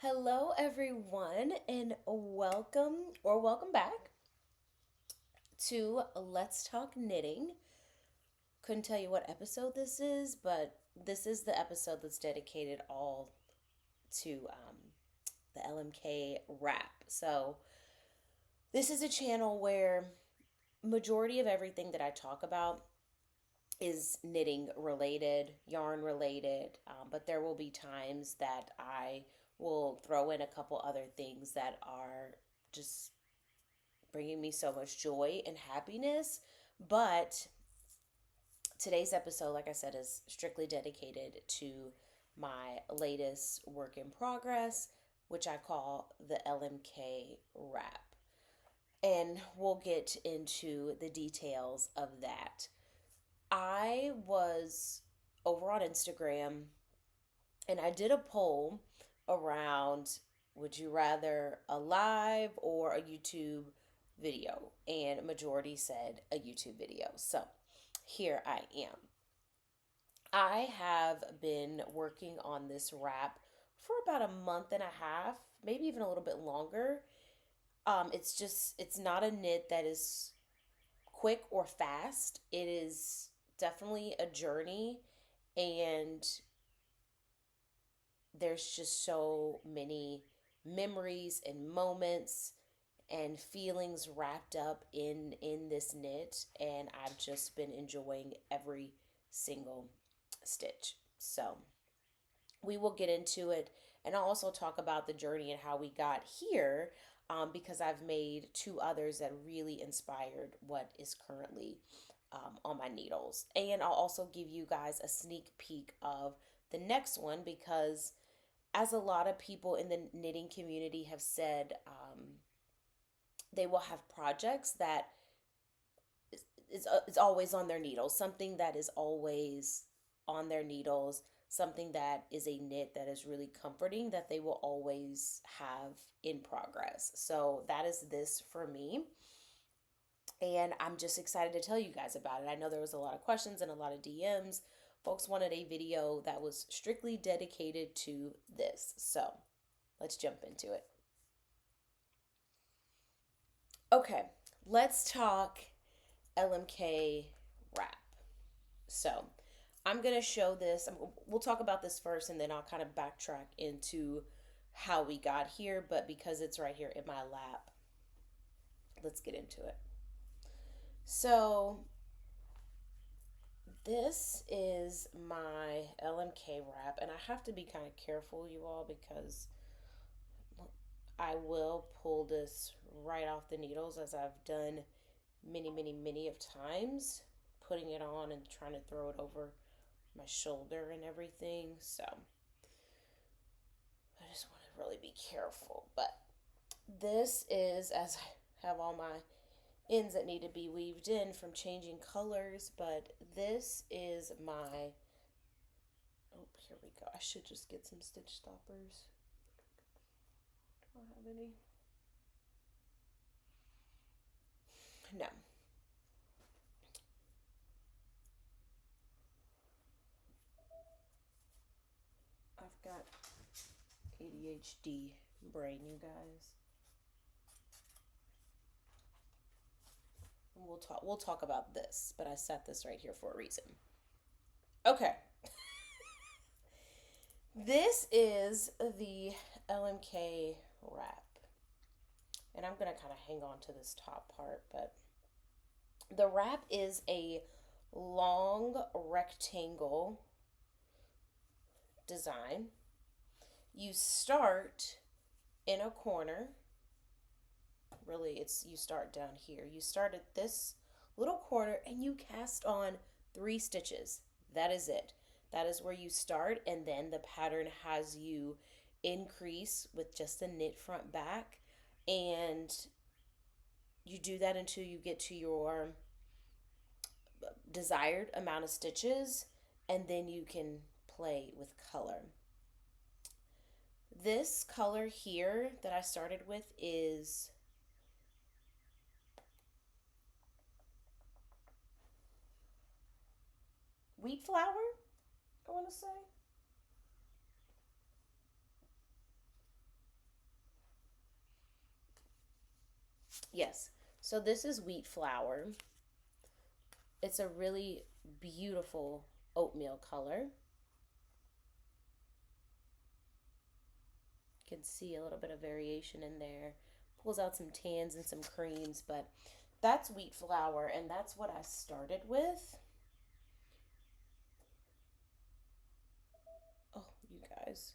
Hello, everyone, and welcome back to Let's Talk Knitting. Couldn't tell you what episode this is, but this is the episode that's dedicated all to the LMK wrap. So, this is a channel where majority of everything that I talk about is knitting related, yarn related, but there will be times that I will throw in a couple other things that are just bringing me so much joy and happiness. But today's episode, like I said, is strictly dedicated to my latest work in progress, which I call the LMK wrap. And we'll get into the details of that. I was over on Instagram and I did a poll around would you rather a live or a YouTube video? And majority said a YouTube video. So here I am. I have been working on this wrap for about a month and a half, maybe even a little bit longer. It's not a knit that is quick or fast. It is definitely a journey, and there's just so many memories and moments and feelings wrapped up in this knit, and I've just been enjoying every single stitch. So we will get into it, and I'll also talk about the journey and how we got here, because I've made two others that really inspired what is currently on my needles. And I'll also give you guys a sneak peek of the next one, because as a lot of people in the knitting community have said, they will have projects that is always on their needles, something that is always on their needles, something that is a knit that is really comforting that they will always have in progress. So that is this for me. And I'm just excited to tell you guys about it. I know there was a lot of questions and a lot of DMs. Folks wanted a video that was strictly dedicated to this. So let's jump into it. Okay, let's talk LMK wrap. So I'm going to show this. We'll talk about this first, and then I'll kind of backtrack into how we got here. But because it's right here in my lap, let's get into it. So this is my LMK wrap, and I have to be kind of careful, you all, because I will pull this right off the needles, as I've done many of times, putting it on and trying to throw it over my shoulder and everything. So I just want to really be careful. But this is, as I have all my ends that need to be weaved in from changing colors, but this is my, oh, here we go. I should just get some stitch stoppers. Do I have any? No. I've got ADHD brain, you guys. We'll talk about this, but I set this right here for a reason. Okay. This is the LMK wrap. And I'm going to kind of hang on to this top part, but the wrap is a long rectangle design. You start in a corner. Really, you start down here. You start at this little corner and you cast on 3 stitches. That is it. That is where you start, and then the pattern has you increase with just a knit front back, and you do that until you get to your desired amount of stitches, and then you can play with color. This color here that I started with is wheat flour, I want to say. Yes. So this is wheat flour. It's a really beautiful oatmeal color. You can see a little bit of variation in there. Pulls out some tans and some creams, but that's wheat flour, and that's what I started with. Oh, you guys.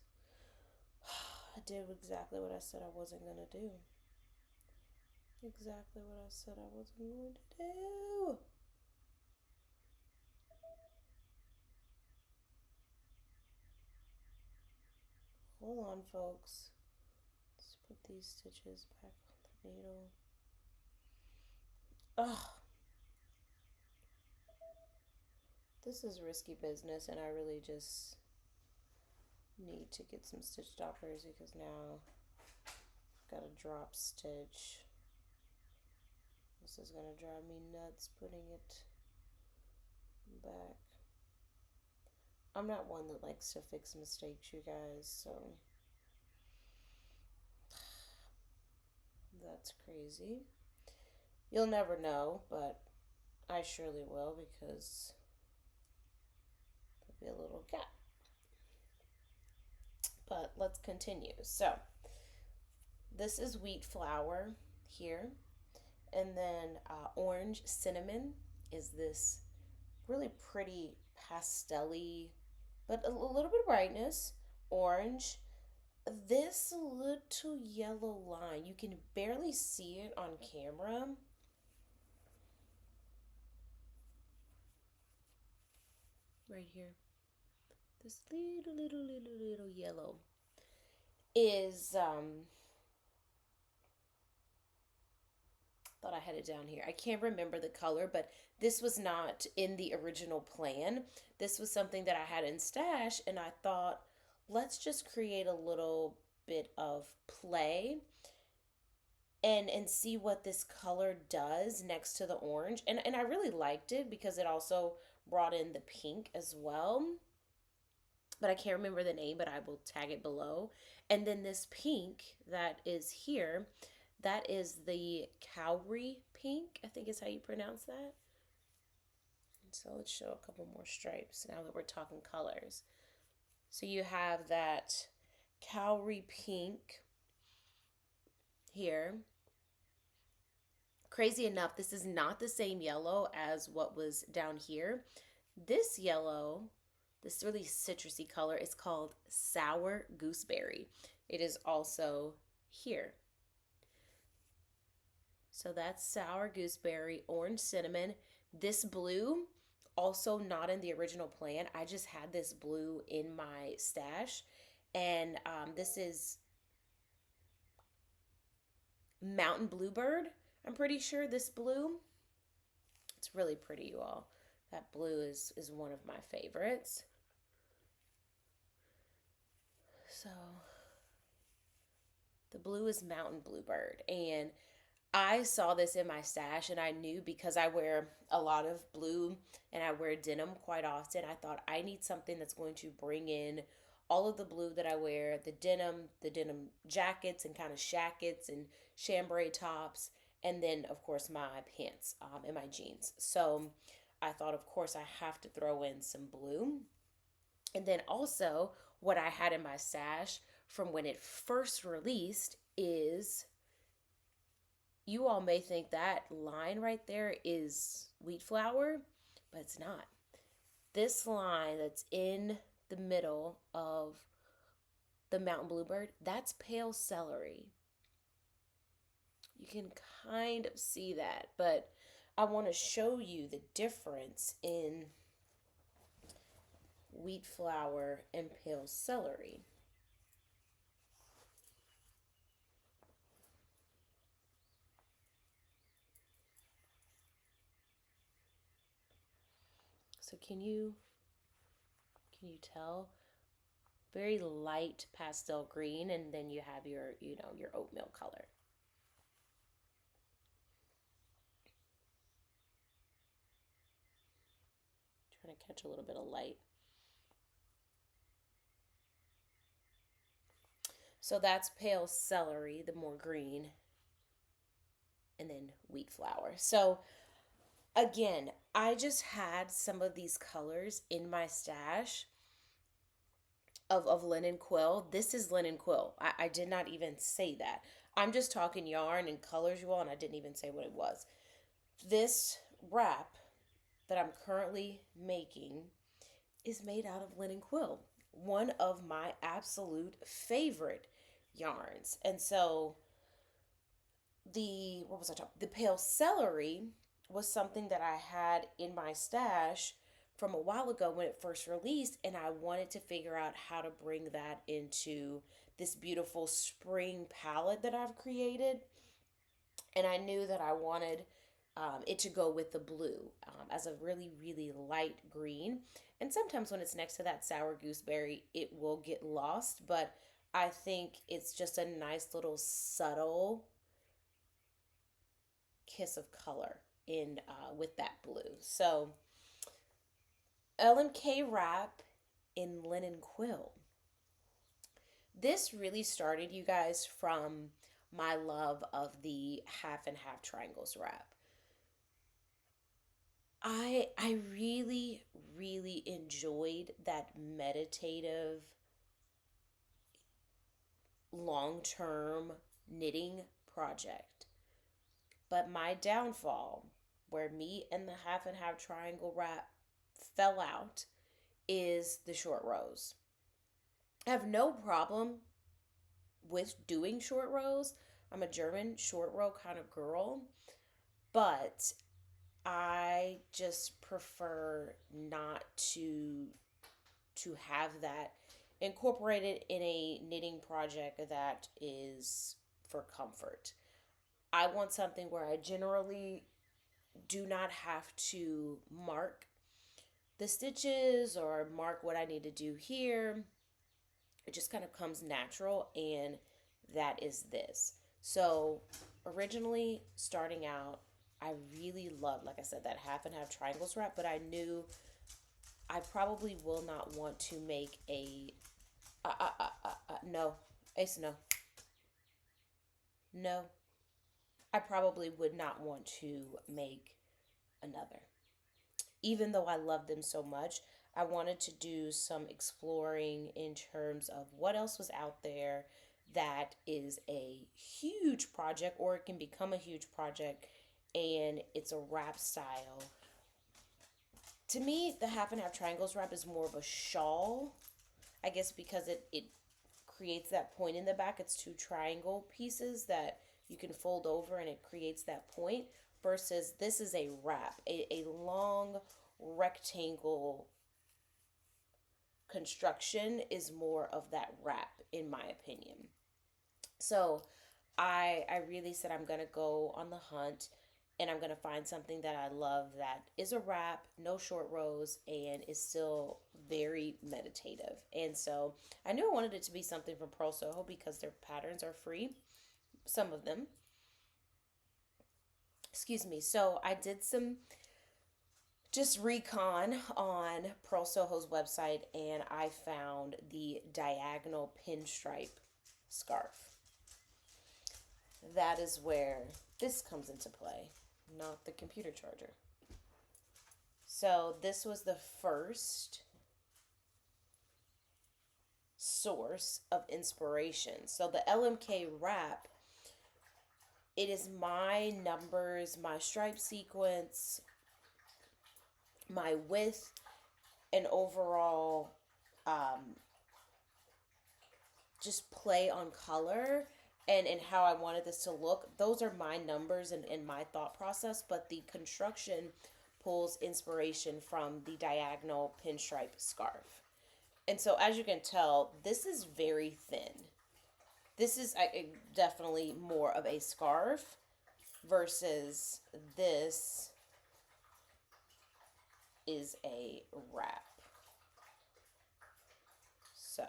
I did exactly what I said I wasn't going to do. Exactly what I said I wasn't going to do. Hold on, folks. Let's put these stitches back on the needle. Ugh. This is risky business, and I really just need to get some stitch stoppers because now I've got a drop stitch. This is gonna drive me nuts putting it back. I'm not one that likes to fix mistakes, you guys, so that's crazy. You'll never know, but I surely will because there'll be a little gap. But let's continue. So this is wheat flour here, and then orange cinnamon is this really pretty pastel-y, but a little bit of brightness. Orange. This little yellow line, you can barely see it on camera. Right here. This little yellow is thought I had it down here. I can't remember the color, but this was not in the original plan. This was something that I had in stash, and I thought, let's just create a little bit of play and see what this color does next to the orange. And I really liked it because it also brought in the pink as well. But I can't remember the name, but I will tag it below. And then this pink that is here, that is the Cowrie Pink, I think is how you pronounce that. So let's show a couple more stripes now that we're talking colors. So you have that Cowrie Pink here. Crazy enough, this is not the same yellow as what was down here. This yellow, this really citrusy color, is called Sour Gooseberry. It is also here. So that's Sour Gooseberry, Orange Cinnamon. This blue, also not in the original plan. I just had this blue in my stash. And this is Mountain Bluebird. I'm pretty sure this blue. It's really pretty, you all. That blue is one of my favorites. So the blue is Mountain Bluebird. And I saw this in my stash and I knew because I wear a lot of blue and I wear denim quite often. I thought I need something that's going to bring in all of the blue that I wear, the denim jackets and kind of shackets and chambray tops, and then of course my pants and my jeans. So I thought, of course, I have to throw in some blue. And then also what I had in my stash from when it first released is, you all may think that line right there is wheat flour, but it's not. This line that's in the middle of the Mountain Bluebird, that's pale celery. You can kind of see that, but I want to show you the difference in wheat flour and pale celery. So can you tell? Very light pastel green, and then you have your, your oatmeal color. Trying to catch a little bit of light. So that's pale celery, the more green. and then wheat flour. So again, I just had some of these colors in my stash of linen quill. This is linen quill. I did not even say that. I'm just talking yarn and colors, you all, and I didn't even say what it was. This wrap that I'm currently making is made out of linen quill, one of my absolute favorite yarns. And so what was I talking? The pale celery was something that I had in my stash from a while ago when it first released, and I wanted to figure out how to bring that into this beautiful spring palette that I've created. And I knew that I wanted it to go with the blue as a really, really light green. And sometimes when it's next to that sour gooseberry, it will get lost, but I think it's just a nice little subtle kiss of color in with that blue. So LMK wrap in linen quill. This really started, you guys, from my love of the half and half triangles wrap. I really, really enjoyed that meditative, long-term knitting project. But my downfall, where me and the half and half triangle wrap fell out, is the short rows. I have no problem with doing short rows. I'm a German short row kind of girl, but I just prefer not to have that incorporated in a knitting project that is for comfort. I want something where I generally do not have to mark the stitches or mark what I need to do here. It just kind of comes natural, and that is this. So originally starting out, I really loved, like I said, that half and half triangles wrap, but I knew I probably will not want to make no, Ace, no. I probably would not want to make another. Even though I love them so much, I wanted to do some exploring in terms of what else was out there that is a huge project, or it can become a huge project, and it's a wrap style. To me, the half and half triangles wrap is more of a shawl, I guess, because it creates that point in the back. It's two triangle pieces that you can fold over, and it creates that point, versus this is a wrap, a long rectangle construction is more of that wrap, in my opinion. So I really said I'm going to go on the hunt, and I'm going to find something that I love that is a wrap, no short rows, and is still very meditative. And so I knew I wanted it to be something from Purl Soho because their patterns are free, some of them. Excuse me. So I did some just recon on Purl Soho's website, and I found the diagonal pinstripe scarf. That is where this comes into play, not the computer charger. So this was the first source of inspiration. So the LMK wrap, it is my numbers, my stripe sequence, my width, and overall just play on color and how I wanted this to look. Those are my numbers and my thought process, but the construction pulls inspiration from the diagonal pinstripe scarf. And so as you can tell, this is very thin. This is definitely more of a scarf versus this is a wrap. So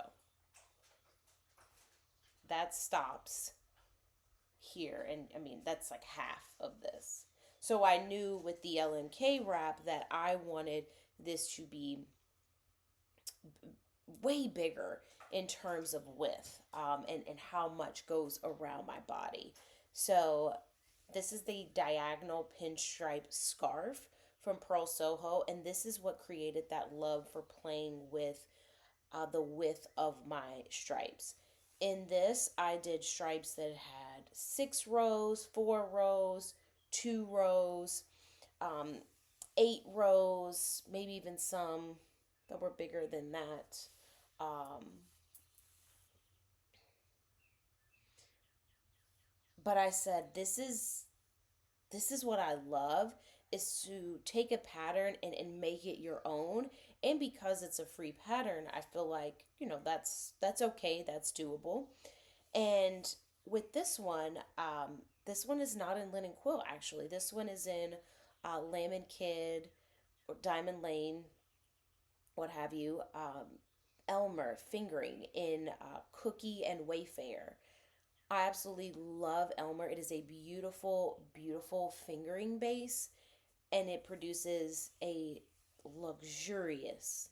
that stops here, and I mean that's like half of this. So I knew with the LMK wrap that I wanted this to be way bigger in terms of width and how much goes around my body. So This is the diagonal pinstripe scarf from Purl Soho, and this is what created that love for playing with the width of my stripes. In this, I did stripes that had 6 rows, 4 rows, 2 rows, um, 8 rows, maybe even some that were bigger than that. Um, but I said, this is what I love, is to take a pattern and make it your own. And because it's a free pattern, I feel like, that's okay, that's doable. And with this one is not in linen quill actually. This one is in Lamb and Kid or Diamond Lane, what have you. Elmer fingering in Cookie and Wayfarer. I absolutely love Elmer. It is a beautiful, beautiful fingering base, and it produces a luxurious,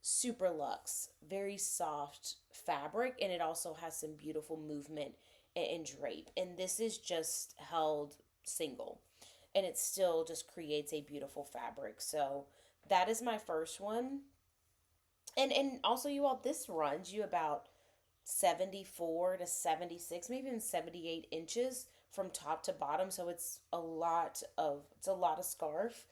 super luxe, very soft fabric, and it also has some beautiful movement and drape. And this is just held single, and it still just creates a beautiful fabric. So that is my first one. And also, you all, this runs you about 74 to 76, maybe even 78 inches from top to bottom. So it's a lot of scarf.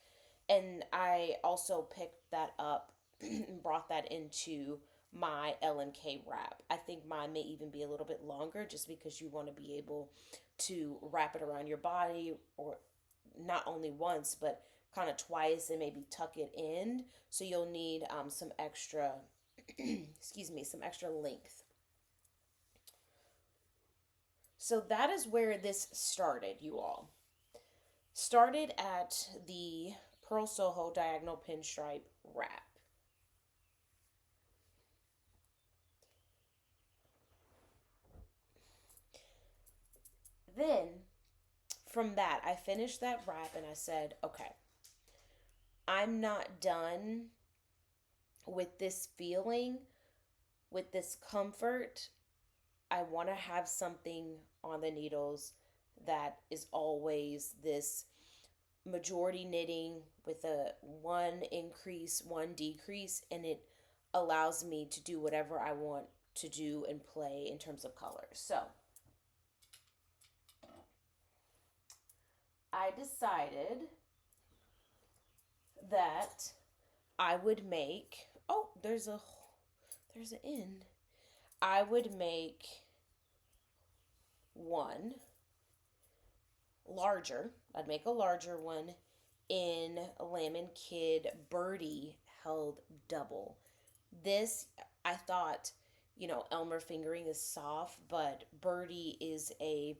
And I also picked that up and brought that into my LMK wrap. I think mine may even be a little bit longer just because you want to be able to wrap it around your body, or not only once, but kind of twice, and maybe tuck it in. So you'll need some extra, excuse me, some extra length. So that is where this started, you all. Started at the Purl Soho diagonal pinstripe wrap. Then from that, I finished that wrap and I said, okay, I'm not done with this feeling, with this comfort. I want to have something on the needles that is always this majority knitting with a one increase, one decrease, and it allows me to do whatever I want to do and play in terms of colors. So I decided that I would make, oh, there's an end. I would make one larger. I'd make a larger one in Lamb and Kid Birdie held double. This, I thought, Elmer fingering is soft, but Birdie is a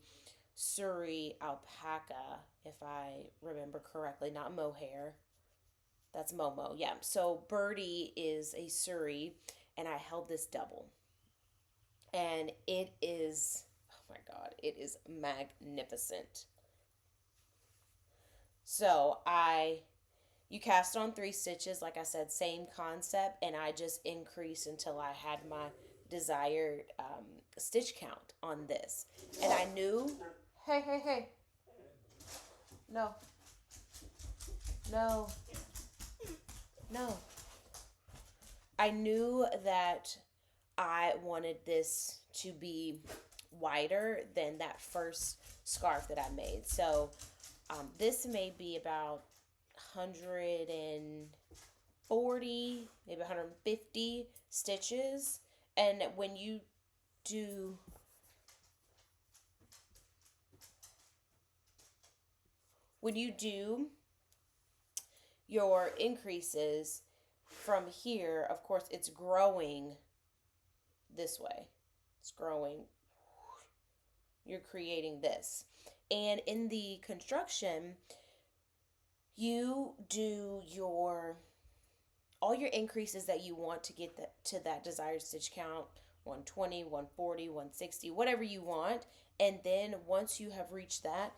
Surrey alpaca, if I remember correctly, not mohair. That's Momo, yeah. So Birdie is a Surrey, and I held this double. And it is, oh my God, it is magnificent. So you cast on 3 stitches, like I said, same concept, and I just increased until I had my desired stitch count on this. And I knew, hey, hey, hey, no, no, no. I knew that I wanted this to be wider than that first scarf that I made. So this may be about 140, maybe 150 stitches. And do when you do your increases from here, of course, it's growing this way. It's growing. You're creating this. And in the construction, you do all your increases that you want to get to that desired stitch count, 120, 140, 160, whatever you want. And then once you have reached that,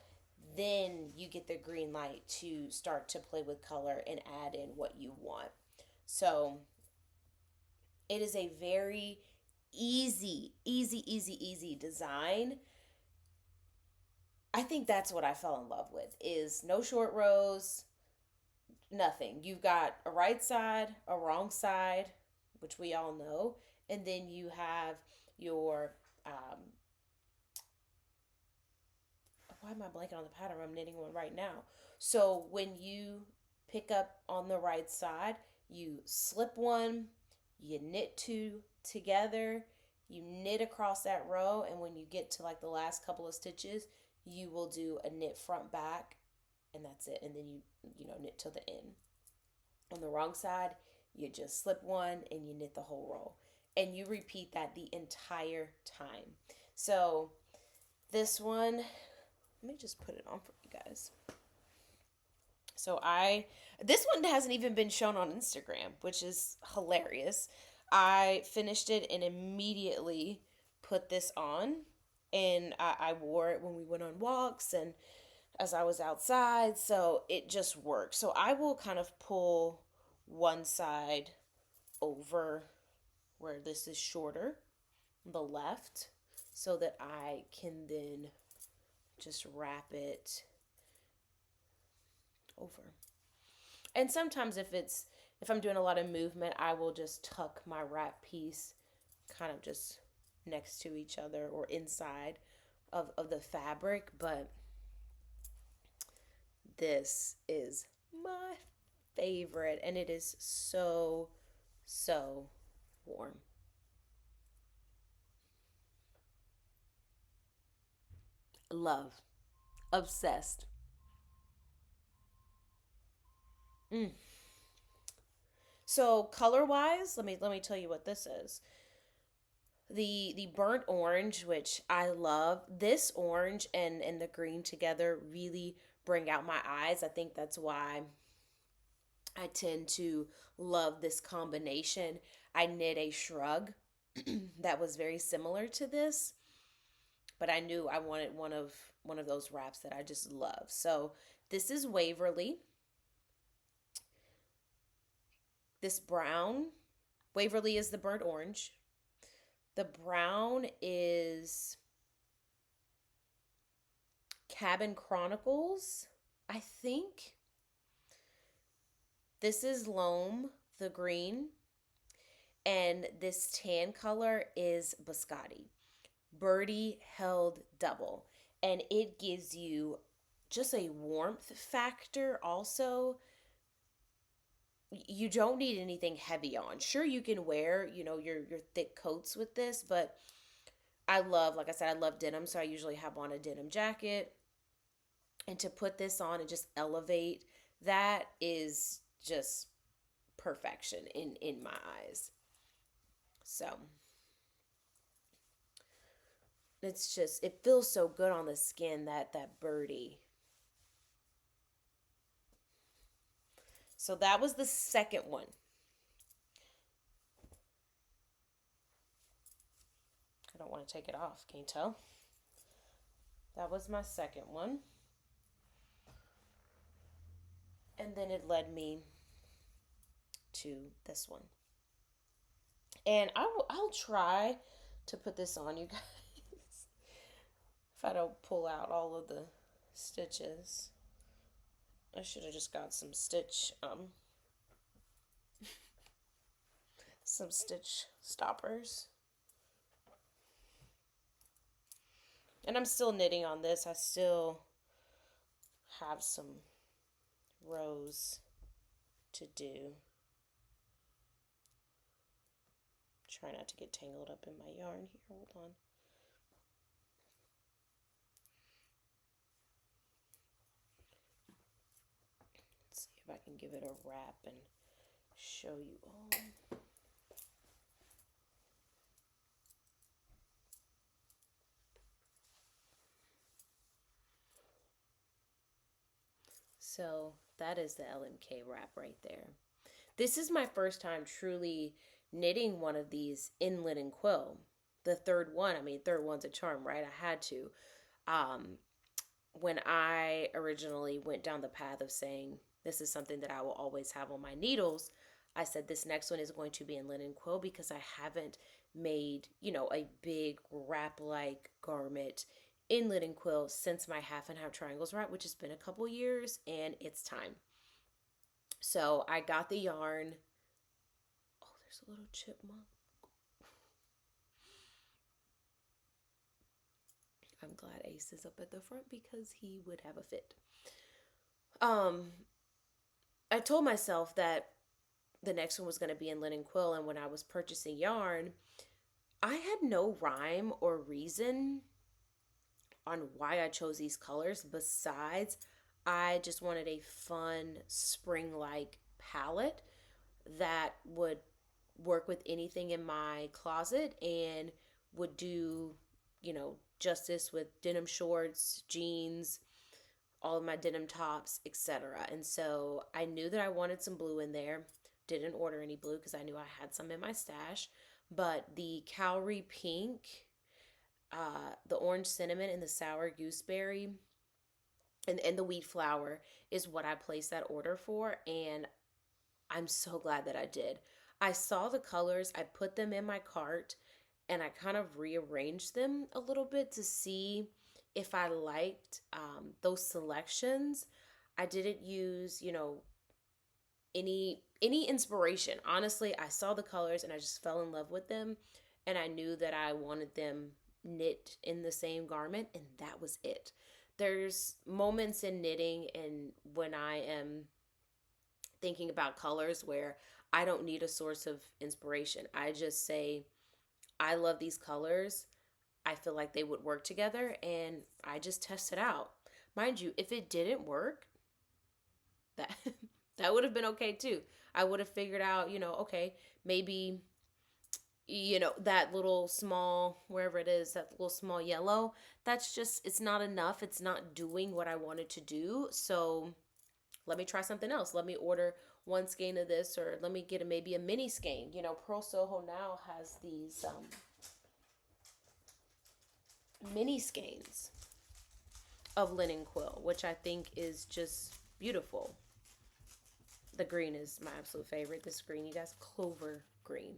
then you get the green light to start to play with color and add in what you want. So it is a very easy design. I think that's what I fell in love with is no short rows, nothing. You've got a right side, a wrong side, which we all know, and then you have your why am I blanking on the pattern? I'm knitting one right now. So when you pick up on the right side, you slip one, you knit two together, you knit across that row, and when you get to like the last couple of stitches, you will do a knit front back, and that's it. And then you knit till the end. On the wrong side, you just slip one and you knit the whole row. And you repeat that the entire time. So this one, let me just put it on for you guys. So this one hasn't even been shown on Instagram, which is hilarious. I finished it and immediately put this on, and I wore it when we went on walks and as I was outside, so it just worked. So I will kind of pull one side over where this is shorter, the left, so that I can then just wrap it over. And sometimes if I'm doing a lot of movement, I will just tuck my wrap piece kind of just next to each other or inside of the fabric, but this is my favorite, and it is so, so warm. Love. Obsessed. Mm. So color-wise, let me tell you what this is. The burnt orange, which I love. This orange and the green together really bring out my eyes. I think that's why I tend to love this combination. I knit a shrug that was very similar to this, but I knew I wanted one of those wraps that I just love. So this is Waverly. This brown, Waverly is the burnt orange. The brown is Cabin Chronicles, I think. This is Loam, the green. And this tan color is Biscotti. Birdie held double. And it gives you just a warmth factor also. You don't need anything heavy on. Sure, you can wear, your thick coats with this, but like I said, I love denim, so I usually have on a denim jacket. And to put this on and just elevate, that is just perfection in my eyes. So it feels so good on the skin, that birdie. So that was the second one. I don't want to take it off, can you tell? That was my second one. And then it led me to this one. And I'll try to put this on, you guys. If I don't pull out all of the stitches. I should have just got some stitch stoppers. And I'm still knitting on this. I still have some rows to do. Try not to get tangled up in my yarn here. Hold on. Let's see if I can give it a wrap and show you all. So that is the LMK wrap right there. This is my first time truly knitting one of these in linen quill. The third one's a charm, right? I had to. When I originally went down the path of saying this is something that I will always have on my needles, I said this next one is going to be in linen quill because I haven't made, a big wrap-like garment in Linen Quill since my half and half triangles wrap, which has been a couple years, and it's time. So I got the yarn. Oh, there's a little chipmunk. I'm glad Ace is up at the front because he would have a fit. I told myself that the next one was going to be in Linen Quill, and when I was purchasing yarn, I had no rhyme or reason on why I chose these colors besides I just wanted a fun spring-like palette that would work with anything in my closet and would do, justice with denim shorts, jeans, all of my denim tops, etc. And so I knew that I wanted some blue in there. Didn't order any blue because I knew I had some in my stash. But the Cowrie Pink, the orange cinnamon, and the sour gooseberry, and the wheat flour is what I placed that order for. And I'm so glad that I did. I saw the colors, I put them in my cart, and I kind of rearranged them a little bit to see if I liked those selections. I didn't use, any inspiration. Honestly, I saw the colors and I just fell in love with them, and I knew that I wanted them knit in the same garment, and that was it. There's moments in knitting and when I am thinking about colors where I don't need a source of inspiration. I just say, I love these colors. I feel like they would work together, and I just test it out. Mind you, if it didn't work, that that would have been okay too. I would have figured out, okay, maybe that little small, wherever it is, that little small yellow, that's just, it's not enough. It's not doing what I wanted to do. So let me try something else. Let me order one skein of this, or let me get maybe a mini skein. Purl Soho now has these mini skeins of Linen Quill, which I think is just beautiful. The green is my absolute favorite. This green, you guys, clover green.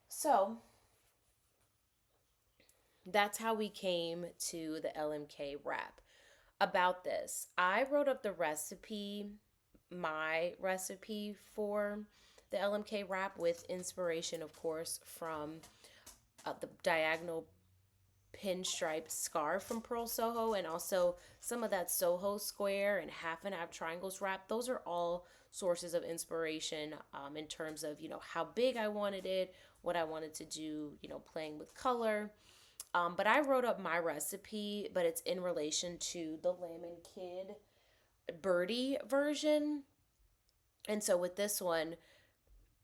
So that's how we came to the LMK wrap. About this, I wrote up the recipe, my recipe for the LMK wrap, with inspiration, of course, from the diagonal pinstripe scarf from Purl Soho, and also some of that Soho square and half and half triangles wrap. Those are all sources of inspiration in terms of, how big I wanted it, what I wanted to do, playing with color. But I wrote up my recipe, but it's in relation to the Lamb and Kid Birdie version. And so with this one,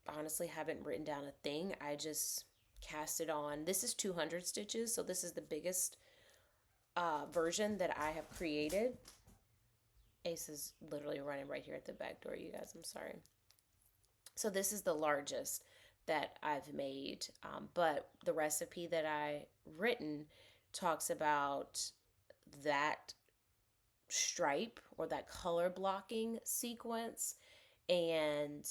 I honestly haven't written down a thing. I just cast it on. This is 200 stitches, so this is the biggest version that I have created. Ace is literally running right here at the back door, you guys. I'm sorry. So this is the largest that I've made, but the recipe that I written talks about that stripe or that color blocking sequence, and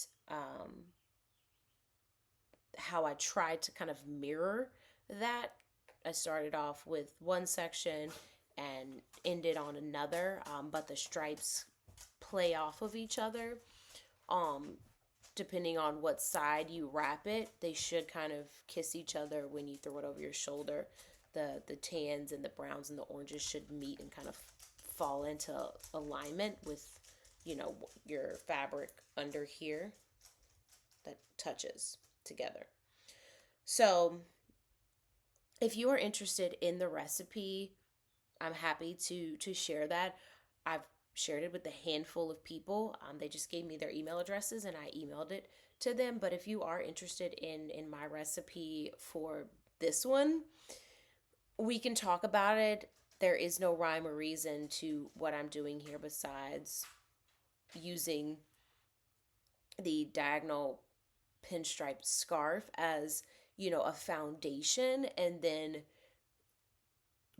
how I tried to kind of mirror that. I started off with one section and ended on another, but the stripes play off of each other. Depending on what side you wrap it, they should kind of kiss each other when you throw it over your shoulder. The tans and the browns and the oranges should meet and kind of fall into alignment with, your fabric under here that touches together. So if you are interested in the recipe, I'm happy to share that. I've shared it with a handful of people. They just gave me their email addresses and I emailed it to them. But if you are interested in my recipe for this one, we can talk about it. There is no rhyme or reason to what I'm doing here besides using the diagonal pinstripe scarf as, a foundation, and then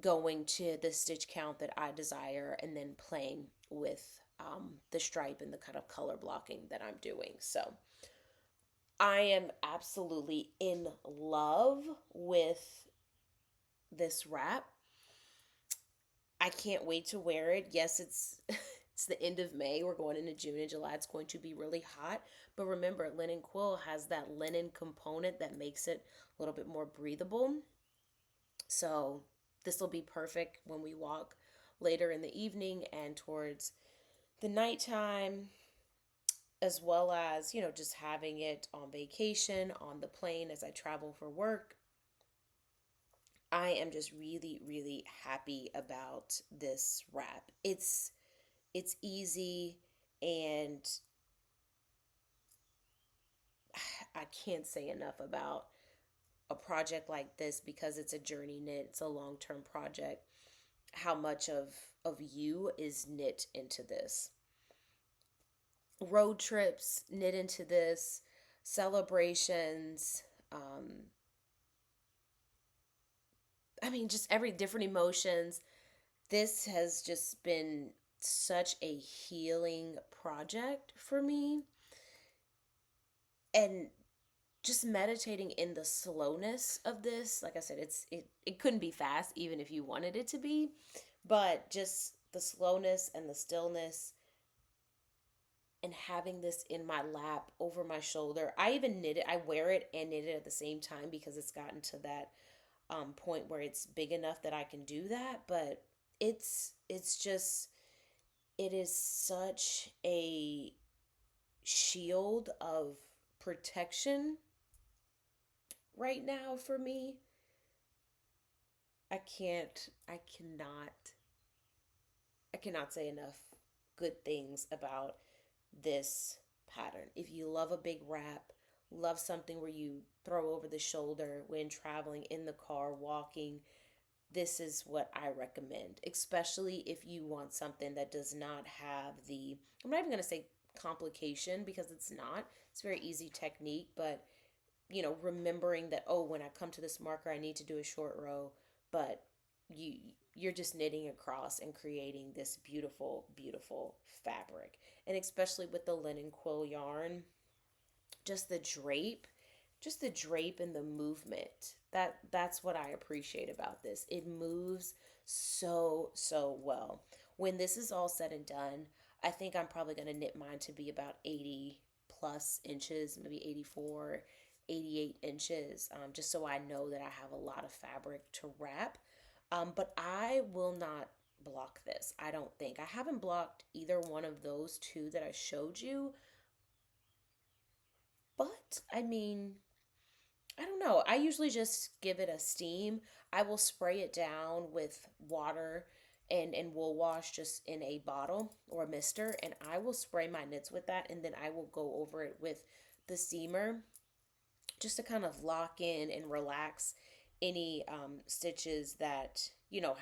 going to the stitch count that I desire, and then playing with the stripe and the kind of color blocking that I'm doing. So I am absolutely in love with this wrap. I can't wait to wear it. Yes, it's it's the end of May. We're going into June and July. It's going to be really hot. But remember, linen quill has that linen component that makes it a little bit more breathable. So this will be perfect when we walk later in the evening and towards the nighttime, as well as, just having it on vacation, on the plane as I travel for work. I am just really, really happy about this wrap. It's easy, and I can't say enough about a project like this because it's a journey knit, it's a long-term project. How much of you is knit into this? Road trips knit into this, celebrations, I mean, just every different emotions. This has just been such a healing project for me. And just meditating in the slowness of this, like I said, it couldn't be fast even if you wanted it to be, but just the slowness and the stillness, and having this in my lap over my shoulder. I even knit it. I wear it and knit it at the same time because it's gotten to that point where it's big enough that I can do that. But it's just, it is such a shield of protection right now for me. I cannot say enough good things about this pattern. If you love a big wrap, love something where you throw over the shoulder when traveling in the car, walking, this is what I recommend, especially if you want something that does not have the, I'm not even going to say complication because it's not. It's a very easy technique, but remembering that, oh, when I come to this marker, I need to do a short row, but you you're just knitting across and creating this beautiful, beautiful fabric. And especially with the linen quill yarn, just the drape, and the movement. That's what I appreciate about this. It moves so well. When this is all said and done, I think I'm probably going to knit mine to be about 80 plus inches, maybe 84, 88 inches, just so I know that I have a lot of fabric to wrap. But I will not block this. I don't think. I haven't blocked either one of those two that I showed you. But I mean, I don't know. I usually just give it a steam. I will spray it down with water and wool wash just in a bottle or a mister, and I will spray my knits with that, and then I will go over it with the steamer just to kind of lock in and relax any stitches that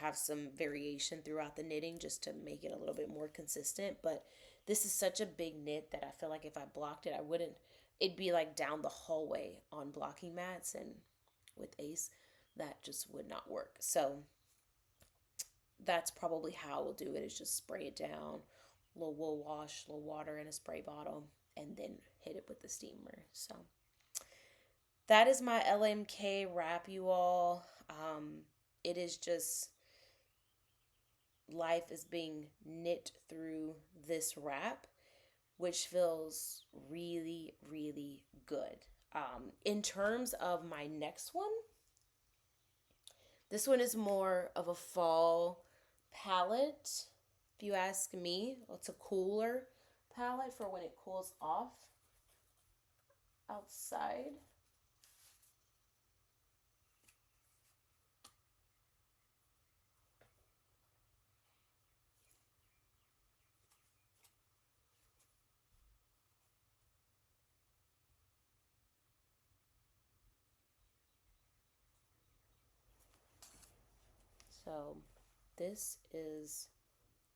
have some variation throughout the knitting, just to make it a little bit more consistent. But this is such a big knit that I feel like if I blocked it, I wouldn't, it'd be like down the hallway on blocking mats, and with Ace that just would not work. So that's probably how we'll do it, is just spray it down, a little wool wash, a little water in a spray bottle, and then hit it with the steamer. So that is my LMK wrap, you all. It is just, life is being knit through this wrap, which feels really, really good. In terms of my next one, this one is more of a fall palette, if you ask me. It's a cooler palette for when it cools off outside. So this is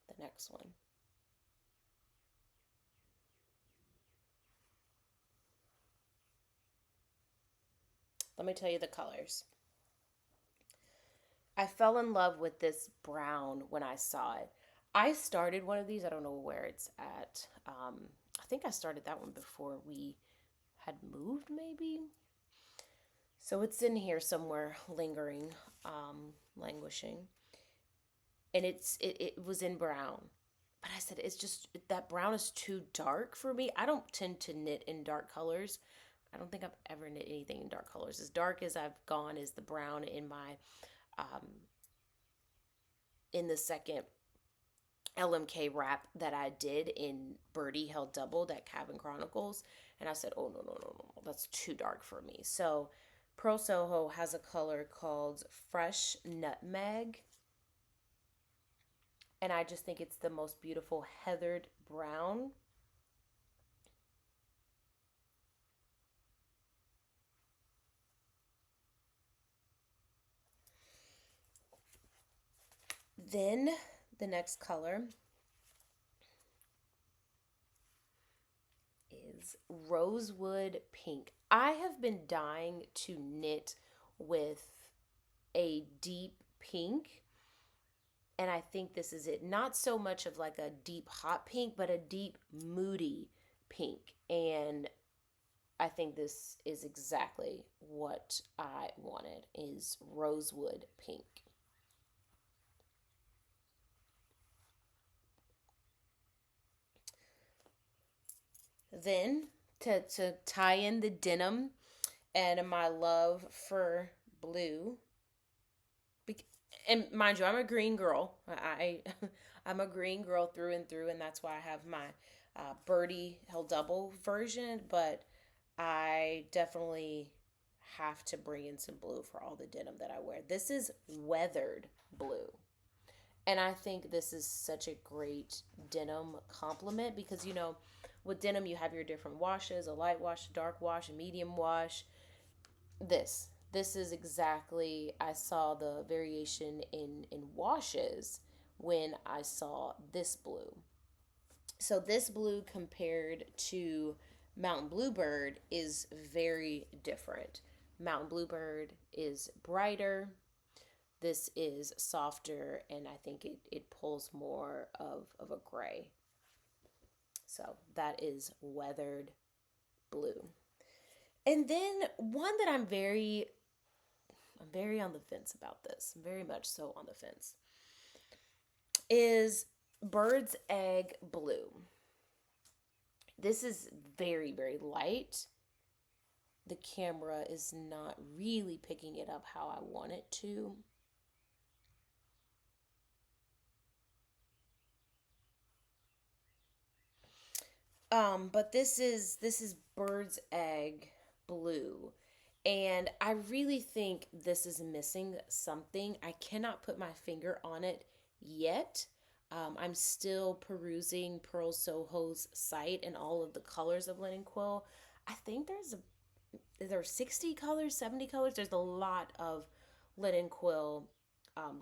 the next one. Let me tell you the colors. I fell in love with this brown when I saw it. I started one of these. I don't know where it's at. I think I started that one before we had moved maybe. So it's in here somewhere, lingering, languishing. And it was in brown. But I said, it's just, that brown is too dark for me. I don't tend to knit in dark colors. I don't think I've ever knit anything in dark colors. As dark as I've gone is the brown in my, in the second LMK wrap that I did in Birdie Held Doubled at Cabin Chronicles. And I said, oh, no, no, no, no, that's too dark for me. So Purl Soho has a color called Fresh Nutmeg. And I just think it's the most beautiful heathered brown. Then the next color is Rosewood Pink. I have been dying to knit with a deep pink, and I think this is it. Not so much of like a deep hot pink, but a deep moody pink. And I think this is exactly what I wanted, is Rosewood Pink. Then to tie in the denim and my love for blue, and mind you, I'm a green girl. I'm a green girl through and through, and that's why I have my Birdie Held Double version. But I definitely have to bring in some blue for all the denim that I wear. This is weathered blue. And I think this is such a great denim complement because, you know, with denim, you have your different washes, a light wash, a dark wash, a medium wash. This is exactly, I saw the variation in washes when I saw this blue. So this blue compared to Mountain Bluebird is very different. Mountain Bluebird is brighter. This is softer, and I think it pulls more of a gray. So that is weathered blue. And then one that I'm very on the fence about this, very much so on the fence, is Bird's Egg Blue. This is very, very light. The camera is not really picking it up how I want it to. But this is Bird's Egg Blue. And I really think this is missing something. I cannot put my finger on it yet. I'm still perusing Purl Soho's site and all of the colors of Linen Quill. I think there are 60 colors, 70 colors. There's a lot of Linen Quill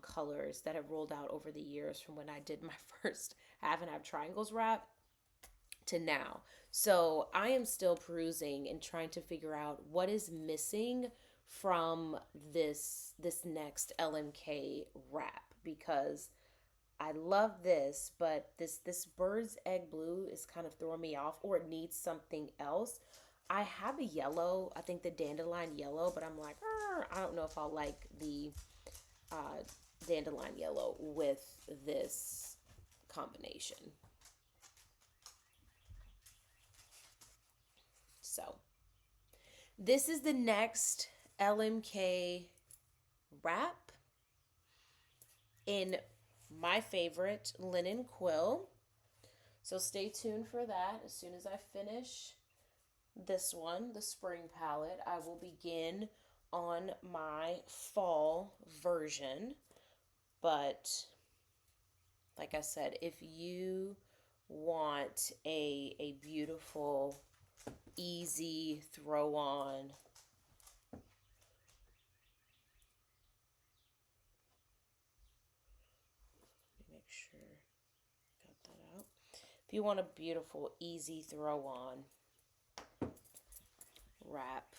colors that have rolled out over the years from when I did my first half and half triangles wrap to now. So I am still perusing and trying to figure out what is missing from this next LMK wrap, because I love this, but this Bird's Egg Blue is kind of throwing me off, or it needs something else. I have a yellow, I think the dandelion yellow, but I'm like, I don't know if I'll like the dandelion yellow with this combination. So this is the next LMK wrap in my favorite Linen Quill. So stay tuned for that. As soon as I finish this one, the spring palette, I will begin on my fall version. But like I said, if you want a beautiful, easy throw on, make sure I got that out. If you want a beautiful, easy throw on wrap,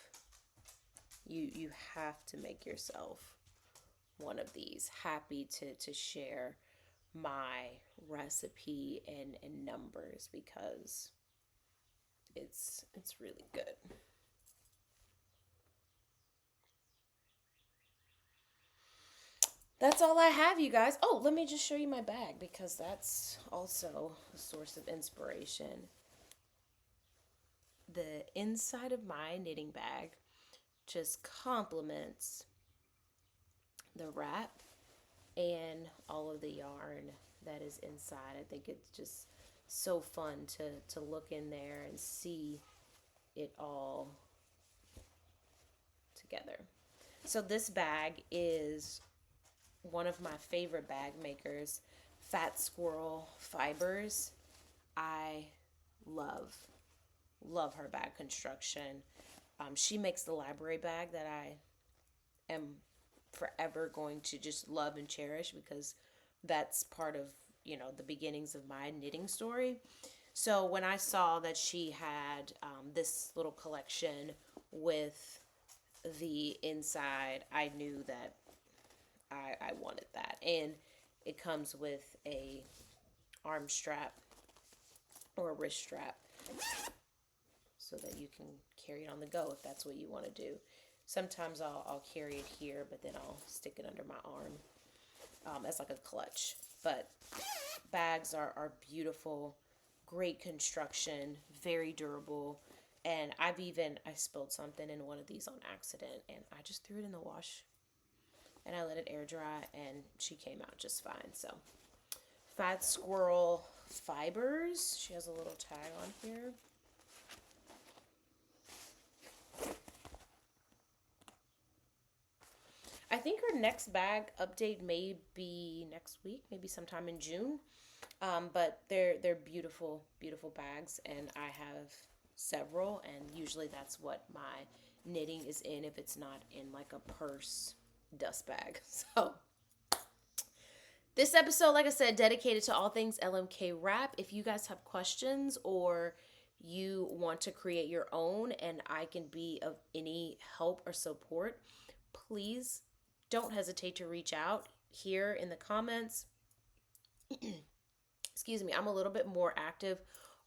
you have to make yourself one of these. Happy to share my recipe and numbers because it's really good. That's all I have, you guys. Oh, let me just show you my bag because that's also a source of inspiration. The inside of my knitting bag just complements the wrap and all of the yarn that is inside. I think it's just so fun to look in there and see it all together. So this bag is one of my favorite bag makers, Fat Squirrel Fibers. I love her bag construction. She makes the library bag that I am forever going to just love and cherish because that's part of, the beginnings of my knitting story. So when I saw that she had this little collection with the inside, I knew that I wanted that. And it comes with a arm strap or a wrist strap so that you can carry it on the go if that's what you want to do. Sometimes I'll carry it here, but then I'll stick it under my arm as like a clutch. But bags are beautiful, great construction, very durable. And I spilled something in one of these on accident, and I just threw it in the wash. And I let it air dry, and she came out just fine. So, Fat Squirrel Fibers. She has a little tag on here. I think her next bag update may be next week, maybe sometime in June. But they're beautiful, beautiful bags, and I have several, and usually that's what my knitting is in if it's not in like a purse dust bag. So this episode, like I said, dedicated to all things LMK wrap. If you guys have questions or you want to create your own and I can be of any help or support, please don't hesitate to reach out here in the comments. Excuse me, I'm a little bit more active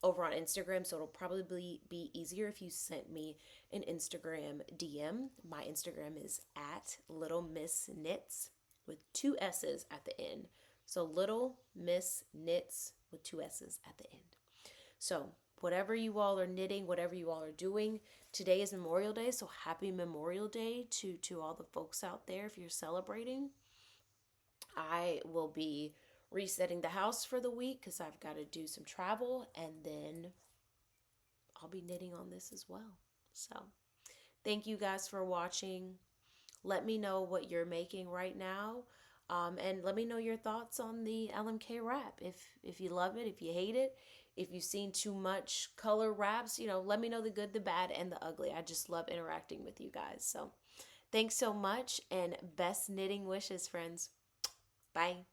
over on Instagram, so it'll probably be easier if you sent me an Instagram DM. My Instagram is at Little Miss Knitss with 2 S's at the end. So Little Miss Knitss with 2 S's at the end. So whatever you all are knitting, whatever you all are doing, today is Memorial Day, so happy Memorial Day to all the folks out there if you're celebrating. I will be resetting the house for the week because I've got to do some travel, and then I'll be knitting on this as well. So thank you guys for watching. Let me know what you're making right now, and let me know your thoughts on the LMK wrap. If you love it, if you hate it, if you've seen too much color wraps, let me know the good, the bad, and the ugly. I just love interacting with you guys. So thanks so much, and best knitting wishes, friends. Bye.